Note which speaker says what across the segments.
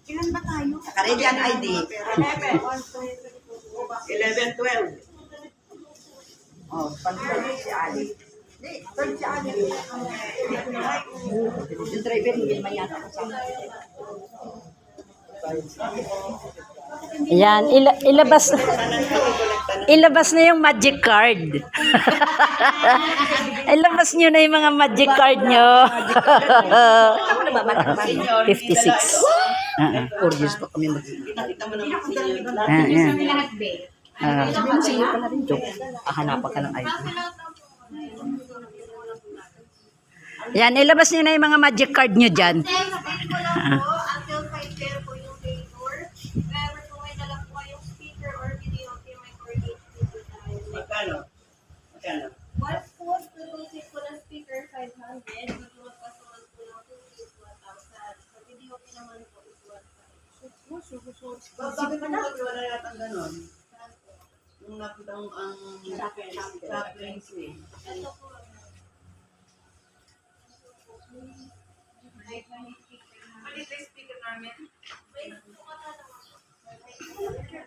Speaker 1: Ilan ba tayo?
Speaker 2: Naka-ready ang ID.
Speaker 1: 11, 12.
Speaker 2: Oh, pag-ready si Ali. Si Ali. Yung driver, hindi naman yata kasama.
Speaker 3: Yan, ilabas na yung magic card. Ilabas nyo na yung mga magic card nyo. 56.
Speaker 2: 4 years pa kami
Speaker 1: Pinakita mo naman sa inyo.
Speaker 2: Sabi mo sa'yo pala rin, joke. Hanapan ka ng ID.
Speaker 3: Yan, ilabas nyo na yung mga magic card nyo dyan.
Speaker 4: Until 5 po yung day tour. Wherever po may dala po kayong speaker or video, may coordinate po tayo.
Speaker 1: Magkano?
Speaker 4: One food, tutusin po ng speaker, 500. Magluwag kasuhan po ng 1,000. Sa video po naman po is 1,500.
Speaker 1: Bakit mo wala yata gano'n? Yung nakita mo ang chaplains eh.
Speaker 4: Ito po.
Speaker 1: Palit na speaker namin.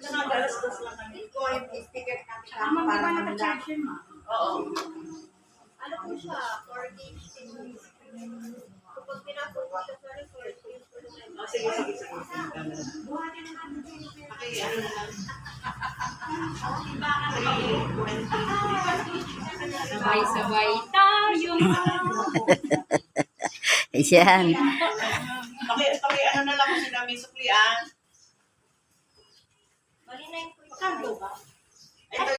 Speaker 1: Nagalastos lang kami.
Speaker 2: Ito yung speaker natin.
Speaker 1: Para mamila. Oo.
Speaker 4: Ano po siya? 4H. Kapag pinasok po siya sa resort, use po na tayo.
Speaker 1: Sige. Okay, ano na lang.
Speaker 4: Sabay-sabay tayo.
Speaker 3: Yan.
Speaker 1: Ano na lang kung sila may suklian.
Speaker 4: Bali na yung 4.